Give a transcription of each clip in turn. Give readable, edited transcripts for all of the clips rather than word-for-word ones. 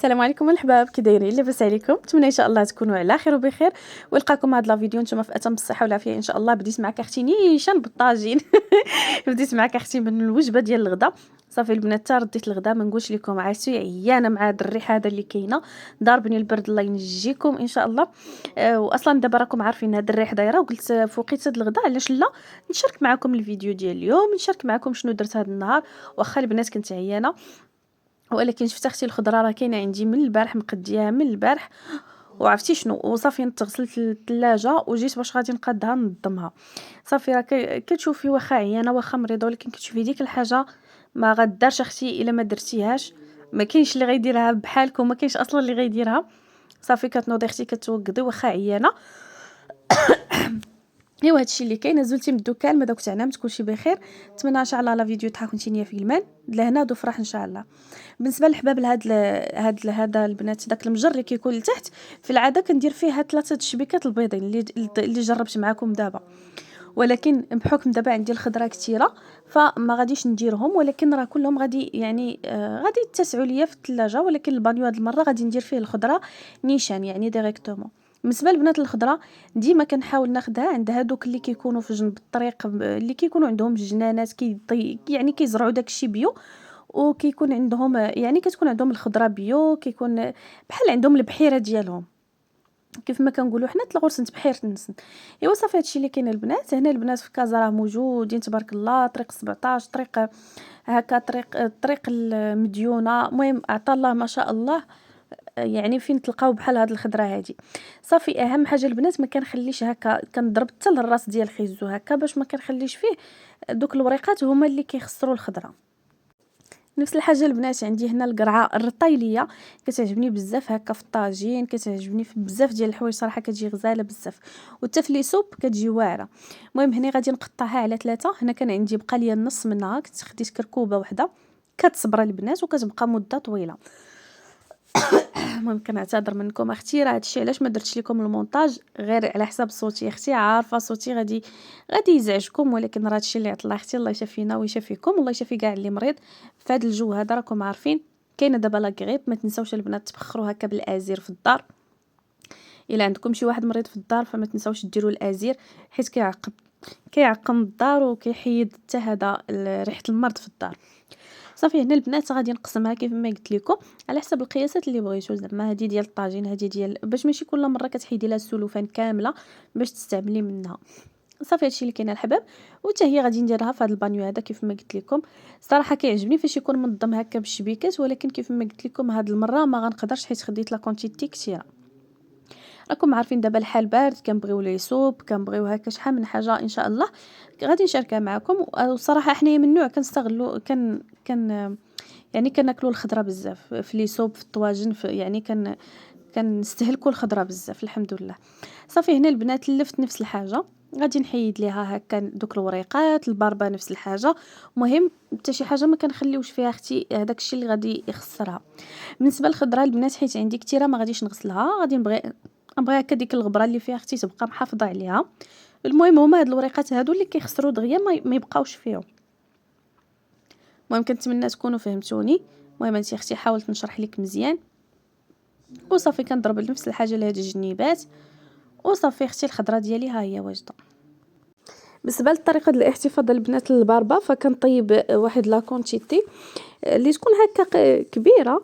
السلام عليكم الحباب، كي دايرين؟ لاباس عليكم؟ نتمنى ان شاء الله تكونوا على خير وبخير ولقاكم هذا الفيديو نتوما في اتم الصحه والعافيه ان شاء الله. بديت معك اختي نيشان بالطاجين بديت معك اختي من الوجبه ديال الغدا. صافي البنات تا رديت الغدا ما نقولش لكم عاسي عيانه مع هذا الريح هذا اللي كاينه، ضاربني البرد الله ينجيكم ان شاء الله. واصلا دابا راكم عارفين هذا الريح دايره، وقلت فوقيت هذا الغدا علاش لا نشارك معكم الفيديو ديال اليوم، نشارك معكم شنو درت هذا النهار. واخا البنات كنت عيانه ولكن شفت اختي الخضره راه كاينه عندي من البارح، مقدياها من البارح. وعرفتي شنو، وصافي غسلت الثلاجه وجيت باش غادي نقادها ننظمها. صافي راه كتشوفي واخا عيانه واخا مريضه، ولكن كتشوفي ديك الحاجه ما غدارش اختي الا ما درتيهاش. ما كاينش اللي غيديرها بحالكم، ما كاينش اصلا اللي غيديرها. صافي كتنوضي اختي كتوقدي واخا عيانه. ايوا هادشي اللي كاين. نزلتي من الدكان ما داك نمت كلشي بخير. نتمنى ان شاء الله لا فيديو تحاكم نتينيا في المان لهنا دو فرح ان شاء الله. بالنسبه للحباب هذا البنات داك المجر اللي كيكون لتحت، في العاده كندير فيها 3 الشبيكات البيضين اللي جربت معكم دابا، ولكن بحكم دابا عندي الخضره كثيره فما غاديش نديرهم، ولكن راه كلهم غادي يعني غادي يتسعوا ليا في الثلاجه. ولكن البانيو هذه المره غادي ندير فيه الخضره نيشان يعني ديريكتومون. بالنسبه لبنات الخضره ديما كنحاول ناخذها عند هادوك اللي كيكونوا في جنب الطريق، اللي كيكونوا عندهم جنانات يعني كيزرعوا داكشي بيو، وكيكون عندهم يعني كتكون عندهم الخضره بيو، كيكون بحال عندهم البحيره ديالهم كيف ما كنقولوا حنا الغرسنت بحيره النسن. ايوا صافي هادشي اللي كاين البنات. هنا البنات في كازا راه موجودين تبارك الله، طريق 17 طريق هكا، طريق المديونه. المهم عطا الله ما شاء الله يعني فين تلقاو بحال هاد الخضره هادي. صافي اهم حاجه البنات ما كنخليش هكا، كنضرب حتى للراس ديال خيزو هكا باش ما كنخليش فيه دوك الوريقات هما اللي كيخسروا الخضره. نفس الحاجه البنات عندي هنا القرعه الرطيليه، كتعجبني بزاف هكا في الطاجين، كتعجبني في بزاف ديال الحوايج صراحه، كتجي غزاله بزاف وحتى في لي سوب كتجي واعره. المهم هنا غادي نقطعها على 3. هنا كان عندي بقى ليا النص منها، كنت خديت كركوبه وحده كتصبر البنات وكتبقى مده طويله. المهم كنعتذر منكم اختي، راه هادشي علاش ما درتش لكم المونتاج غير على حساب صوتي. اختي عارفه صوتي غادي يزعجكم، ولكن راه هادشي اللي عطلا اختي. الله يشافينا ويشافيكم، والله يشافي كاع اللي مريض في هذا الجو هذا. راكم عارفين كاينه دابا لا غريب. ما تنساوش البنات تبخروا هكا بالازير في الدار. الا عندكم شي واحد مريض في الدار فما تنساوش ديروا الازير، حيت كيعقم الدار وكيحيد حتى هذا ريحه المرض في الدار. صافي هنا البنات غادي نقسمها كيف ما قلت لكم على حسب القياسات اللي بغيتو. زعما هذه ديال الطاجين، هذه ديال باش ماشي كل مره كتحيدي لها السلوفان كامله باش تستعملي منها. صافي هادشي اللي كاين الحباب. وحتى هي غادي نديرها في هذا البانيو هذا كيف ما قلت لكم. صراحه كيعجبني فاش يكون منظم هكا بالشبيكات، ولكن كيف ما قلت لكم هاد المره ما غنقدرش حيت خديت لا كونتيتي كثيره. راكم عارفين دابا الحال بارد، كنبغيو لي سوب، كنبغيو هكا شحال من حاجه ان شاء الله غادي نشاركها معكم. وصراحه حنايا من نوع كنستغلوا يعني كناكلوا الخضره بزاف في لي سوب، في الطواجن، يعني كنستهلكوا الخضره بزاف الحمد لله. صافي هنا البنات لفت نفس الحاجه، غادي نحيد ليها هكا دوك الوريقات. الباربه نفس الحاجه. مهم حتى شي حاجه ما كنخليوش فيها اختي هذاك الشيء اللي غادي يخسرها. بالنسبه للخضره البنات حيت عندي كثيره ما غاديش نغسلها، غادي نبغي هكا ديك الغبره اللي فيها اختي تبقى محافظه عليها. المهم هما هاد الوريقات هادو اللي كيخسروا دغيا ما يبقاوش فيهم. المهم كنتمنى تكونوا فهمتوني. المهم انت اختي حاولت نشرح لك مزيان. وصافي كنضرب نفس الحاجه لهاد الجنيبات. وصافي اختي الخضره ديالي ها هي واجده. بالنسبه لطريقه الاحتفاظ البنات الباربه فكنطيب واحد لا كونتيتي اللي تكون هكا كبيره.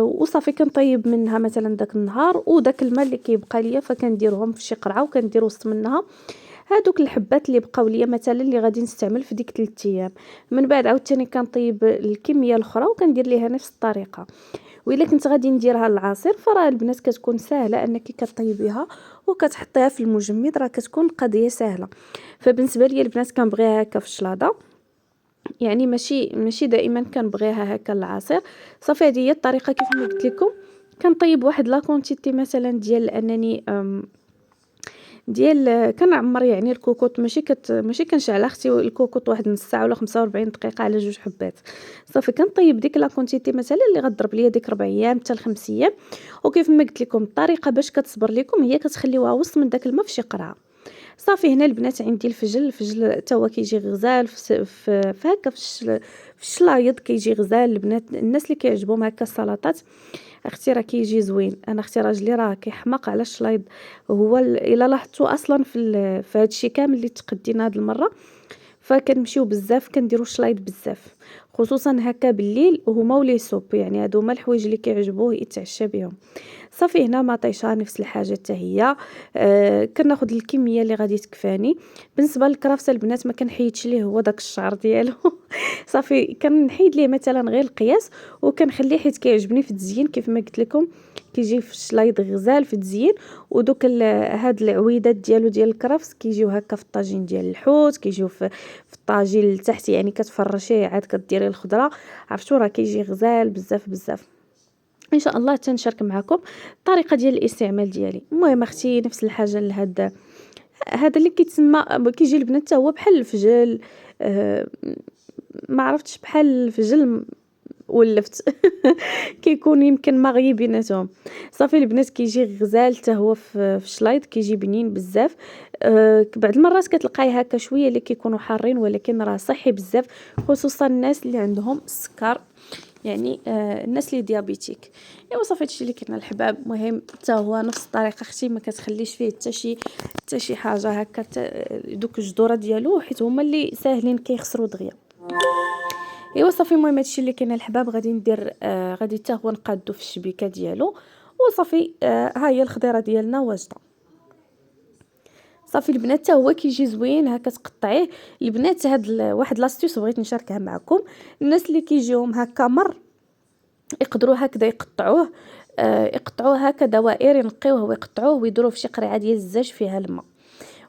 وصافي كنطيب منها مثلا داك النهار، وداك الماء اللي كيبقى ليا فكنديرهم في شي قرعه وكندير وسط منها هادوك الحبات اللي بقاو ليا مثلا اللي غادي نستعمل في ديك 3 ايام. من بعد عاوتاني كنطيب الكميه الاخرى وكندير ليها نفس الطريقه. وإلا كنت غادي نديرها للعصير فراه البنات كتكون ساهله انك كطيبيها وكتحطيها في المجمد، راه كتكون قضيه سهله. فبالنسبه لي البنات كنبغيها هكا في الشلاضه، يعني ماشي دائما كنبغيها هكا العصير. صافي هذه هي الطريقه كيف ما قلت لكم. كنطيب واحد لا كونتيتي مثلا ديال انني كنعمر يعني الكوكوط، ماشي كنشعل اختي الكوكوط واحد نص ساعه ولا 45 دقيقه على 2 حبات. صافي كنطيب ديك لا كونتيتي مثلا اللي غضرب ليا ديك 4 ايام حتى ل 5 ايام. وكيف ما قلت لكم الطريقه باش كتصبر لكم هي كتخليوها وسط من داك الماء في شي قرعه. صافي هنا البنات عندي الفجل حتى هو كيجي غزال في هكا في الشلايض كيجي غزال. البنات الناس اللي كيعجبهم هكا السلطات اختي راه كيجي زوين. انا اختي راجلي راه كيحماق على الشلايض. هو الا لاحظتوا اصلا في هذا الشيء كامل اللي تقدينا هذه المره فكنمشيو بزاف كنديروا شلايض بزاف، خصوصا هكا بالليل. وهما ولي سوب يعني هادو هما الحوايج اللي كيعجبوه يتعشى بهم. صافي هنا مطيشه نفس الحاجه حتى هي. كناخذ الكميه اللي غادي تكفاني. بالنسبه للكرافته البنات ما كنحيدش ليه هو داك الشعر ديالو صافي كنحيد ليه مثلا غير القياس وكنخليه حيت كيعجبني في التزيين كيف ما قلت لكم. كيجي في الشلايض غزال في التزيين. ودوك هاد العويدات ديالو ديال الكرفس كيجيو هكا في الطاجين ديال الحوت، كيجيو في الطاجين لتحت يعني كتفرشيه عاد كديري الخضره. عرفتوا راه كيجي غزال بزاف بزاف. ان شاء الله تنشارك معكم الطريقه ديال الاستعمال ديالي. المهم اختي نفس الحاجه لهاد هذا اللي كيتسمى كيجي البنات حتى هو بحال الفجل. آه ما عرفتش بحال الفجل ولفت كيكون يمكن مغيب بيناتهم. صافي البنات كيجي غزال حتى هو في الشلايض كيجي بنين بزاف. بعض المرات كتلقاي هكا شويه اللي كيكونوا حارين ولكن راه صحي بزاف، خصوصا الناس اللي عندهم السكر يعني الناس اللي ديابيتيك. ايوا صافي هادشي اللي كاين الحباب. المهم حتى هو نفس الطريقه اختي ما كتخليش فيه حتى شي حاجه هكا دوك الجذوره ديالو حيت هما اللي ساهلين كيخسروا دغيا. ايوا صافي المهم هادشي اللي كاين الحباب غادي ندير غادي حتى هو نقادو في الشبيكه ديالو وصافي. ها هي الخضيره ديالنا واجده. صافي البنات حتى هو كيجي زوين هكا تقطعيه. البنات هاد واحد لاستيوس بغيت نشاركها معكم. الناس اللي كيجيهم هكا يقدروا هكذا يقطعوه. يقطعوه هكا دوائر ينقيوه ويقطعوه ويديروه في شي قرعه ديال الزاج فيها الماء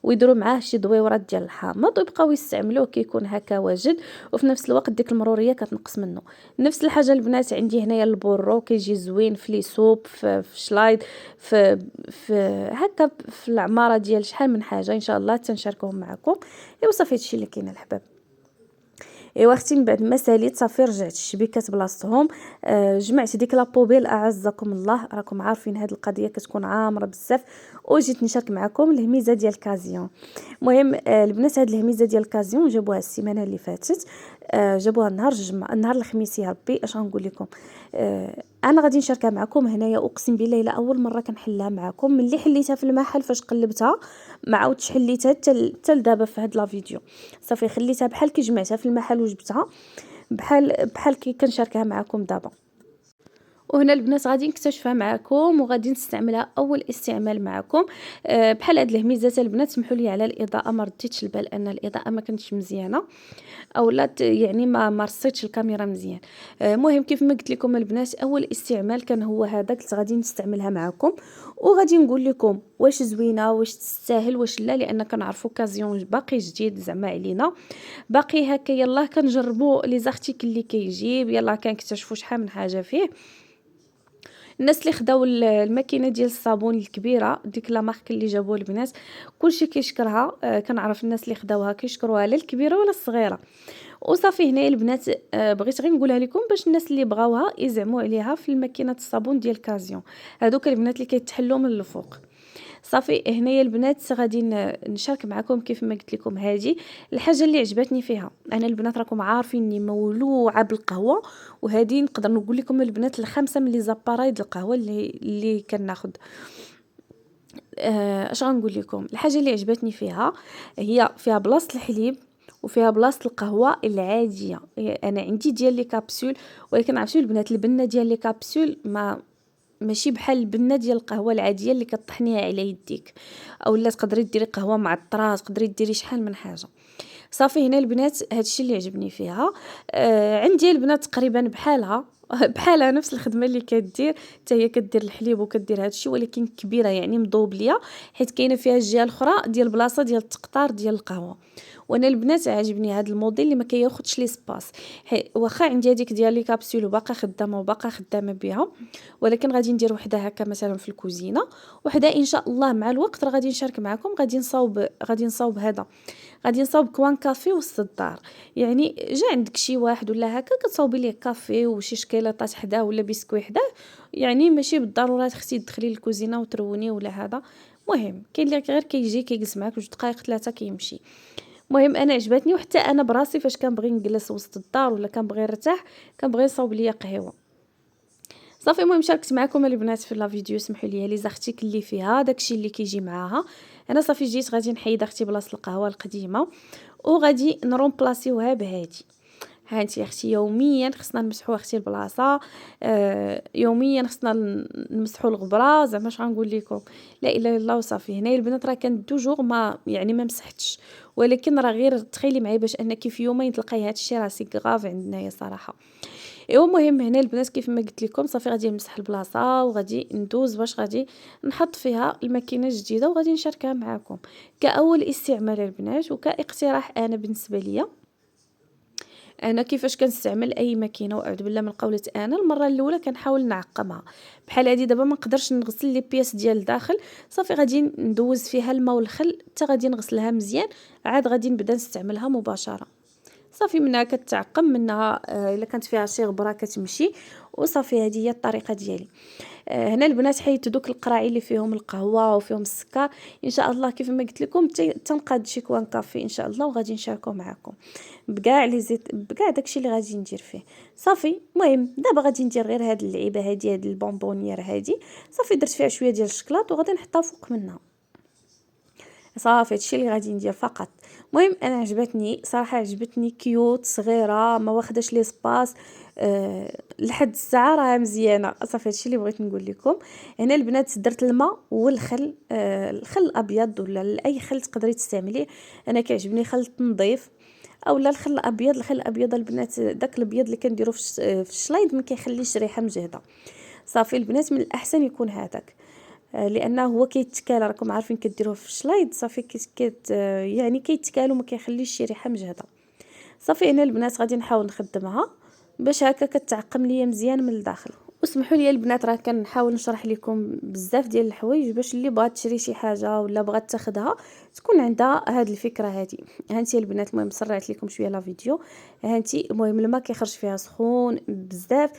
ويديروا معاه شي دويورات ديال الحامض ويبقاو يستعملوه كيكون هكا واجد. وفي نفس الوقت ديك المروريه كتنقص منه. نفس الحاجه البنات عندي هنايا البورو كيجي زوين في لي سوب في شلايض في هكا في العماره ديال شحال من حاجه ان شاء الله تنشاركهم معكم. ايوا صافي هادشي اللي كاين الحباب. ايوا اختي من بعد ما ساليت صافي رجعت الشبيكات بلاصتهم. جمعت ديك لابوبيل اعزكم الله راكم عارفين هاد القضيه كتكون عامره بزاف. وجيت نشارك معكم الهميزه ديال الكازيون. المهم البنات هاد الهميزه ديال الكازيون جابوها السيمانه اللي فاتت. جابوها نهار الجمعه نهار الخميس يا ربي اش غنقول لكم. انا غادي نشاركها معكم هنايا. اقسم بالله الا اول مره كنحلها معكم ملي حليتها في المحل فاش قلبتها ما عاودتش حليتها حتى لدابا في هاد لا فيديو. صافي خليتها بحال كي جمعتها في المحل وجبتها بحال كي كنشاركها معكم دابا. وهنا البنات غادي نكتشفها معكم وغادي نستعملها اول استعمال معكم. بحال هاد الهميزات البنات سمحوا لي على الاضاءه ما رديتش البال ان الاضاءه ما كانتش مزيانه او لا يعني ما رصيتش الكاميرا مزيان. المهم كيف ما قلت لكم البنات اول استعمال كان هو هذا قلت غادي نستعملها معكم وغادي نقول لكم واش زوينه واش تستاهل واش لا لان كنعرفوا كازيون باقي جديد زعما علينا باقي هكا. يلا كنجربوا لي زارتيكل اللي كيجيب يلا كنكتشفوا شحال من حاجه فيه. الناس اللي خداو الماكينه ديال الصابون الكبيره ديك لا مارك اللي جابوه البنات كلشي كيشكرها. كنعرف الناس اللي خداوها كيشكروها لا الكبيره ولا الصغيره. وصافي هنا البنات بغيت غير نقولها لكم باش الناس اللي بغاوها يزعموا عليها في الماكينه الصابون ديال كازيون هذوك البنات اللي كيتحلوا من الفوق. صافي هنايا البنات غادي نشارك معكم كيف ما قلت لكم هذه الحاجه اللي عجبتني فيها. انا البنات راكم عارفيني مولوعه بالقهوه وهذه نقدر نقول لكم البنات الخمسه من لي زاباراي د القهوه اللي كناخذ. اش غنقول لكم الحاجه اللي عجبتني فيها هي فيها بلاصه الحليب وفيها بلاصه القهوه العاديه. انا عندي ديال لي كابسول ولكن عرفتوا البنات البنه ديال لي كابسول ماشي بحال البنه ديال القهوه العاديه اللي كطحنيها على يديك او لا تقدري ديري قهوه معطره تقدري ديري شحال من حاجه. صافي هنا البنات هادشي اللي عجبني فيها. عندي البنات تقريبا بحالها نفس الخدمه اللي كدير حتى هي كدير الحليب وكدير هادشي ولكن كبيره يعني مضوبليه حيت كاينه فيها الجهه الاخرى ديال بلاصه ديال التقطار ديال القهوه. وانا البنات عاجبني هذا الموديل اللي ما كياخذش لي سباس. واخا عندي هذيك ديال لي كابسول وباقا خدامه بها ولكن غادي ندير وحده هكا مثلا في الكوزينه وحده ان شاء الله مع الوقت راه غادي نشارك معكم. غادي نصاوب هذا غادي نصاوب كوان كافي وسط الدار. يعني جا عندك شي واحد ولا هكا كتصاوبي ليه كافي وشي شكيلاطات حداه ولا بسكوي حداه يعني ماشي بالضروره خصك تدخلي للكوزينه وتروني ولا هذا. المهم كاين اللي غير كيجي كيجلس معاك 2 دقائق 3 كيمشي. المهم انا عجبتني، وحتى انا براسي فاش كنبغي نجلس وسط الدار ولا كنبغي نرتاح كنبغي نصاوب ليا قهوه. صافي المهم شاركت معكم البنات في لا فيديو، سمحوا لي لي زارتيكل اللي فيها داكشي اللي كيجي معاها. انا صافي جيت غادي نحيد اختي بلاصه القهوه القديمه وغادي نرومبلاسيوها بهادي. ها انت اختي يوميا خصنا نمسحوا اختي البلاصه، يوميا خصنا نمسحوا الغبره، زعما اش غنقول لكم، لا اله الا الله. وصافي هنايا البنات راه كانت دوجور ما يعني ما مسحتش، ولكن راه غير تخيلي معايا باش انك في يومين تلقاي هادشي راه سي غاف عندنايا صراحه. ايوا المهم هنا البنات كيف ما قلت لكم صافي غادي نمسح البلاصه وغادي ندوز باش غادي نحط فيها الماكينه الجديده وغادي نشاركها معكم كاول استعمال البنات وكاقتراح انا بالنسبه ليا. انا كيفاش كنستعمل اي ماكينه، واعوذ بالله من قولة انا المره الاولى كنحاول نعقمها بحال هذه. دابا ما نقدرش نغسل لي بياس ديال الداخل، صافي غادي ندوز فيها الماء والخل حتى غادي نغسلها مزيان، عاد غادي نبدا نستعملها مباشره. صافي منها كتعقم منها، الا كانت فيها شي غبره كتمشي. وصافي هذه هي الطريقه ديالي. هنا البنات حيت دوك القراعي اللي فيهم القهوه وفيهم السكر ان شاء الله كيف ما قلت لكم تنقاد شي كوان كافي ان شاء الله وغادي نشاركو معكم بكاع لي زيت بكاع داكشي اللي غادي ندير فيه. صافي المهم دابا غادي ندير غير هاد اللعيبه هادي، هاد البونبونيير هادي. صافي درت فيها شويه ديال الشكلاط وغادي نحطها فوق منها. صافي هادشي اللي غادي ندير فقط. المهم انا عجبتني صراحه، عجبتني كيوت صغيره ما واخداش لي سباس. لحد الساعه راها مزيانه. صافي هادشي اللي بغيت نقول لكم. هنا البنات درت الماء والخل، الخل الابيض ولا اي خل تقدري تستعمليه. انا كيعجبني خل نظيف اولا الخل الابيض. الخل الابيض البنات داك الابيض اللي كنديرو في الشلايض ما كيخليش ريحه مجهده. صافي البنات من الاحسن يكون هذاك، لانه هو كيتكال راكم عارفين كديروه في الشلايض. صافي يعني كيتكال وما كيخليش شي ريحه مجهده. صافي هنا البنات غادي نحاول نخدمها باش هكا كتعقم ليا مزيان من الداخل. وسمحوا لي البنات راه كنحاول نشرح لكم بزاف ديال الحوايج باش اللي بغات تشري شي حاجه ولا بغات تاخدها تكون عندها هاد الفكره هادي. هانتي البنات المهم سرعت لكم شويه لا فيديو. هانتي المهم الماء كيخرج فيها سخون بزاف.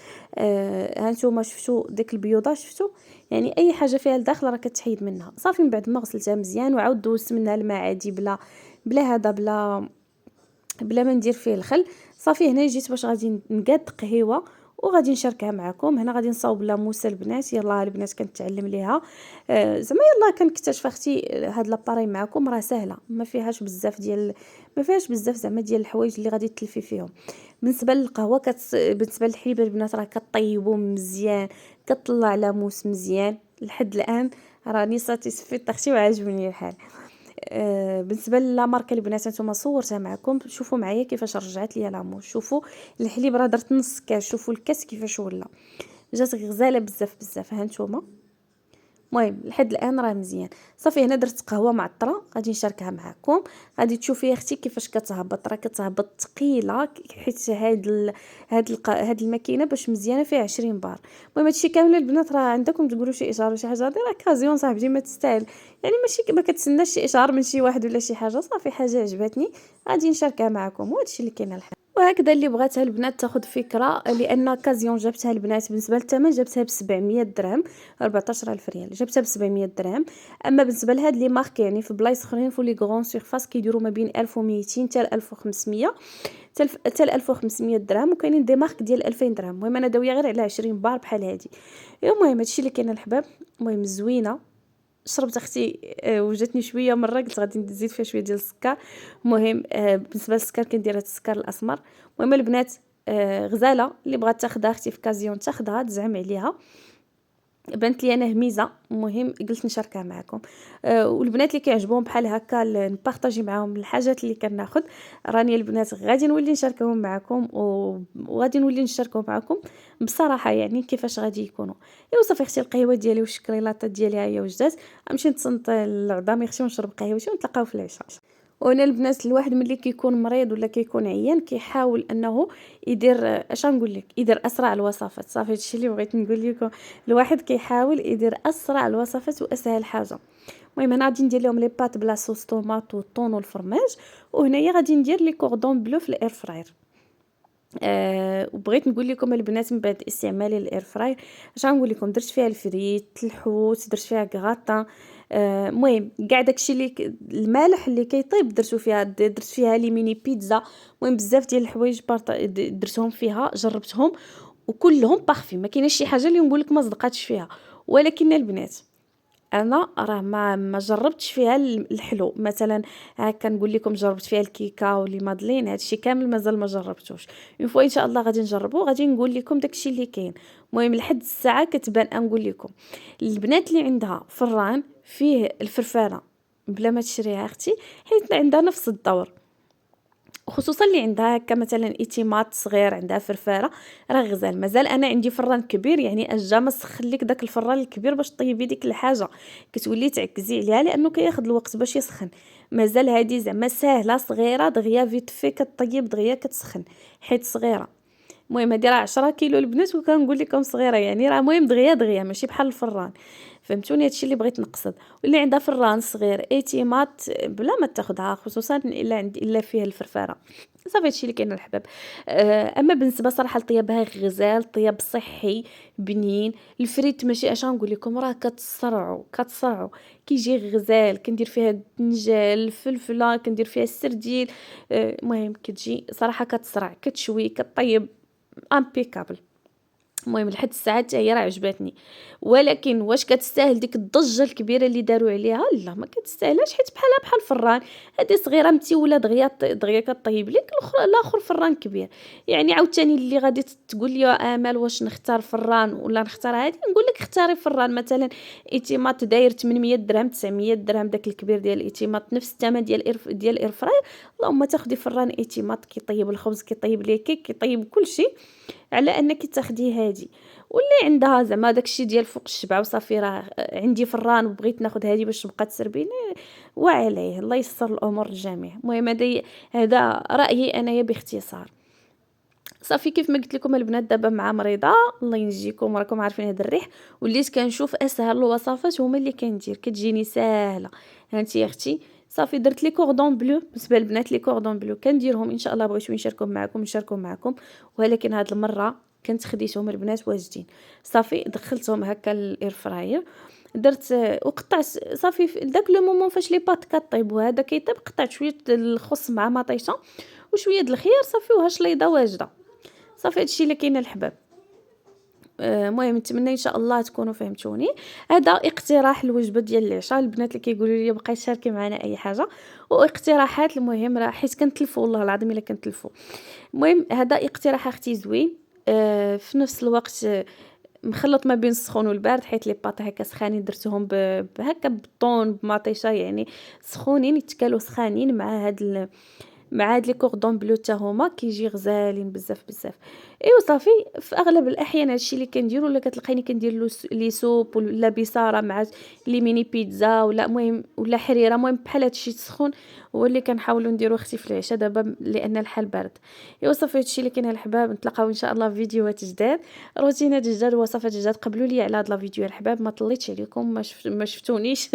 هانتوما شفتوا ديك البيوضه شفتوا، يعني اي حاجه فيها الداخل راه كتحيد منها. صافي من بعد ما غسلتها مزيان وعاود دوزت منها الماء عادي بلا ما ندير فيه الخل. صافي هنا جيت باش غادي نقاد قهيوه وغادي نشاركها معكم. هنا غادي نصاوب لاموسه البنات، يلاه البنات كنتعلم ليها. زعما يلاه كنكتشف اختي هاد لاباري معكم راه سهله، ما فيهاش بزاف زعما ديال الحوايج اللي غادي تلفي فيهم. بالنسبه للقهوه بالنسبه للحليب البنات راه كطيبو مزيان، كطلع لاموس مزيان. لحد الان راني ساتيسفيت اختي وعاجبني الحال. بالنسبه لا ماركه البنات نتوما صورتها معكم، شوفوا معايا كيفاش رجعت ليا لاموس. شوفوا الحليب راه درت نص كاس، شوفوا الكاس كيفاش ولا جات غزاله بزاف بزاف. ها نتوما المهم لحد الان راه مزيان. صافي هنا درت قهوه معطره غادي نشاركها معكم. غادي تشوفي يا اختي كيفاش كتهبط، راه كتهبط ثقيله حيت هاد الماكينه باش مزيانه فيها 20 بار. المهم هادشي كامل البنات راه عندكم تقولوا شي اشاره شي حاجه، راه كازيون صاحبتي ما تستاهل، يعني ماشي ما كتسناش شي اشعار من شي واحد ولا شي حاجه. صافي حاجه عجبتني غادي نشاركها معكم وهادشي اللي كاين الحال. وهكذا اللي بغاتها البنات تاخذ فكره، لان كازيون جبتها البنات بالنسبه للثمن جبتها ب 700 درهم 14000 ريال، جبتها ب 700 درهم. اما بالنسبه لهاد لي مارك يعني في بلايص اخرين في لي غران سيرفاس كيديروا ما بين 1200 حتى 1500 حتى 1500 درهم، وكاينين دي مارك ديال 2000 درهم. المهم انا داويه غير على 20 بار بحال هادي. المهم هادشي اللي كاين الحباب. المهم زوينه. شربت اختي وجاتني شويه مره قلت غادي نزيد فيها شويه ديال السكر. المهم بالنسبه للسكر كندير هذا السكر الاسمر. المهم البنات غزاله اللي بغات تاخدها اختي في كازيون تاخدها تزعم عليها، بنت لي انا هميزه. المهم قلت نشاركها معكم. والبنات اللي كيعجبهم بحال هكا نبارطاجي معاهم الحاجات اللي كناخذ، راني البنات غادي نولي نشاركهم معكم وغادي نولي نشاركهم معكم بصراحه يعني كيفاش غادي يكونوا. ايوا صافي اختي القهوه ديالي والشكريلاطه ديالي ها هي وجدات. غنمشي نتصنت للعظام اختي ونشرب قهوتي ونتلاقاو في العشاء. وهنا البنات الواحد ملي كيكون مريض ولا كيكون عيان كيحاول انه يدير اش نقول لك يدير اسرع الوصفات. صافي هادشي اللي بغيت نقول لكم، الواحد كيحاول يدير اسرع الوصفات واسهل حاجه. المهم انا غادي ندير لهم لي بات بلا صوص طوماط والطون والفرماج، وهنايا غادي ندير لي كوردون بلو في الاير فراير. وبغيت نقول لكم البنات من بعد استعمالي الاير فراير اش غنقول لكم، درت فيها الفريت، الحوت، درت فيها كغاطا. المهم كاع داكشي اللي المالح اللي كيطيب درتو فيها، درت فيها لي ميني بيتزا. المهم بزاف ديال الحوايج درتهم فيها، جربتهم وكلهم بارفي، ما كايناش شي حاجه اللي نقول لك ما صدقاتش فيها. ولكن البنات انا راه ما جربتش فيها الحلو مثلا. هكا نقول لكم جربت فيها الكيكه ولي مادلين، هادشي كامل مازال ما جربتوش. اون فوا ان شاء الله غادي نجربو، غادي نقول لكم داكشي اللي كاين. المهم لحد الساعه كتبان نقول لكم البنات اللي عندها فران فيه الفرفاره بلا ما تشريها اختي، حيت عندها نفس الدور، خصوصا اللي عندها هكا مثلا ايتيمات صغير عندها فرفاره، راه غزال. مازال انا عندي فران كبير، يعني اجا ما سخن لك داك الفران الكبير باش طيبي ديك الحاجه، كتولي تعكزي عليها لانه كياخذ الوقت باش يسخن. مازال هذه زعما ساهله صغيره دغيا فيت في كطيب دغيا كتسخن حيت صغيره. المهم هادي راه 10 كيلو البنات وكنقول لكم صغيره، يعني راه مهم دغيا دغيا ماشي بحال الفران. فهمتوني؟ هادشي اللي بغيت نقصد. واللي عندها فران صغير ايتيمات بلا ما تاخدها، خصوصا الا فيه الفرفاره. صافي هادشي اللي كاين الحباب. اما بالنسبه صراحه لطيابها غزال، طياب صحي بنين. الفريت ماشي اش غنقول لكم، راه كتصرعوا كيجي غزال. كندير فيها الدنجال، الفلفله، كندير فيها السرديل. المهم كتجي صراحه كتصرع، كتشوي، كطيب امبيكابل. المهم لحد الساعه حتى هي راه عجبتني. ولكن واش كتستاهل ديك الضجه الكبيره اللي داروا عليها؟ لا ما كتستاهلش، حيت بحالها بحال الفران. هذه صغيره متيوله دغيا دغيا كطيب لك، الاخر فران كبير. يعني عاوتاني اللي غادي تقول لي امال واش نختار فران ولا نختار هذه، نقول لك اختاري فران مثلا ايتيمات داير 800 درهم 900 درهم، داك الكبير ديال الايتيمات نفس الثمن ديال الاير فراير. اللهم تاخدي فران ايتيمات كيطيب الخبز، كيطيب لي كيك، كيطيب كل شيء، على انك تاخدي هادي. واللي عندها زعما داكشي ديال فوق الشبعه وصافي، راه عندي فران وبغيت ناخد هادي باش تبقى تسربيني، وعليه الله يسر الامور للجميع. المهم هذا رايي انايا باختصار. صافي كيف ما قلت لكم البنات دابا مع مريضه، الله ينجيكم، راكم عارفين هذا الريح. وليت كنشوف اسهل الوصفات هما اللي كندير، كتجيني ساهله. هانتي يا اختي صافي درت لي كوردون بلو. بالنسبه للبنات لي كوردون بلو كنديرهم ان شاء الله، بغيتو نشاركهم معكم. ولكن هاد المره كنت خديتهم البنات واجدين. صافي دخلتهم هكا الاير فراير، درت وقطعت صافي في داك لو مومون فاش لي بات كطيب وهذا كيطيب، قطعت شويه الخس مع مطيشه وشويه د الخيار صافي وهالشليضه واجده. صافي هادشي اللي كاين الحباب. المهم نتمنى ان شاء الله تكونوا فهمتوني. هذا اقتراح الوجبه ديال العشاء. البنات اللي كيقولوا لي بقاي شاركي معنا اي حاجه واقتراحات، المهم راه حيت كنتلفوا والله العظيم الا كنتلفوا. المهم هذا اقتراح اختي زوين. في نفس الوقت مخلط ما بين السخون والبارد، حيت لي باط هكا سخانين درتهم هكا بالطون بمطيشه، يعني سخونين يتكالوا سخانين مع هاد لي كوردون بلو حتى هما كيجي غزالين بزاف بزاف. ايوا صافي في اغلب الاحيان هادشي اللي كنديرو، ولا كتلقيني كندير لي سوب ولا بصاره مع لي ميني بيتزا، ولا المهم ولا حريره، المهم بحال هادشي سخون هو اللي كنحاولوا نديرو اختي في العشاء دابا لان الحال بارد. ايوا صافي هادشي اللي كاين الحباب. نتلاقاو ان شاء الله في فيديوهات جداد، روتينات جداد، وصفات جداد. قبلوا لي على هاد لا فيديو الحباب، ما طليتش عليكم، ما شفتونيش.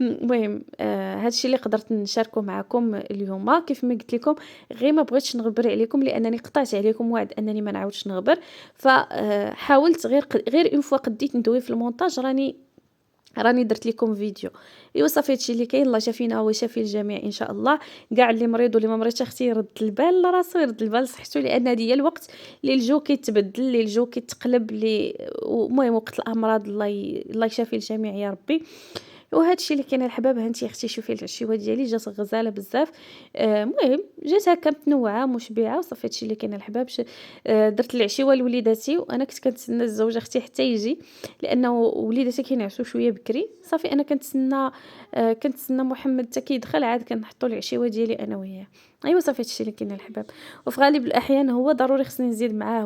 المهم هادشي اللي قدرت نشاركه معكم اليوم. كيف ما قلت لكم غير ما بغيتش نغبر عليكم لانني قطعت عليكم وعد انني ما نعاودش نغبر. فحاولت غير اون فوا قديت ندوي في المونتاج راني درت لكم فيديو. ايوا صافي هادشي اللي كاين. الله شافينا وشافي الجميع ان شاء الله. كاع اللي مريض واللي ما مريضش اختي يرد البال لراسو، يرد البال لصحته، لان هذه هي الوقت اللي الجو كيتبدل، اللي الجو كيتقلب، اللي المهم وقت الامراض. الله يشافي الجميع يا ربي. وهذا الشيء اللي كاين الحباب. هانتي اختي شوفي العشيوه ديالي جات غزاله بزاف. المهم جات هكا متنوعه مشبعه. وصافي هادشي اللي كاين الحباب. درت العشيوه لوليداتي، وانا كنت كنتسنى الزوج اختي حتى يجي، لانه وليداتي كينعسوا شويه بكري. صافي انا كنتسنى محمد حتى كيدخل، عاد كنحطوا العشيوه ديالي انا وياه. ايوا صافي هادشي اللي كاين الحباب. وفي غالب الاحيان هو ضروري خصني نزيد معاه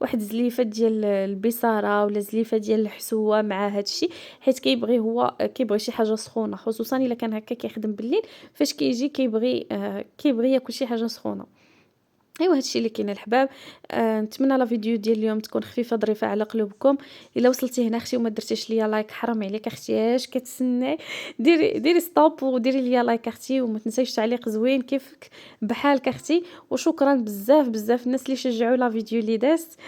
واحد زليفه ديال البصاره ولا زليفه ديال الحسوه مع هادشي، حيت كيبغي شي حاجه سخونه، خصوصا الا كان هكا كيخدم بالليل. فاش كيجي كيبغي ياكل شي حاجه سخونه. ايوا هادشي اللي كاين الحباب. نتمنى لا فيديو ديال اليوم تكون خفيفه ظريفه على قلوبكم. الا وصلتي هنا اختي وما درتيش ليا لايك، حرام عليك اختي، اش كتسناي؟ ديري ستوب وديري ليا لايك اختي، وما تنسيش تعليق زوين كيفك بحالك اختي. وشكرا بزاف بزاف الناس اللي شجعوا لا فيديو اللي دازت.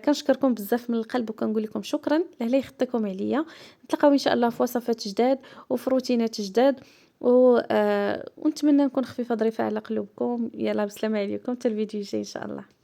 كنشكركم بزاف من القلب وكنقول لكم شكرا، الله يخطيكم عليا. نتلاقاو ان شاء الله في وصفات جداد وفي روتينات جداد. ونتمنى نكون خفيفة ظريفة على قلوبكم. يلا بسلامة عليكم، حتى الفيديو الجاي إن شاء الله.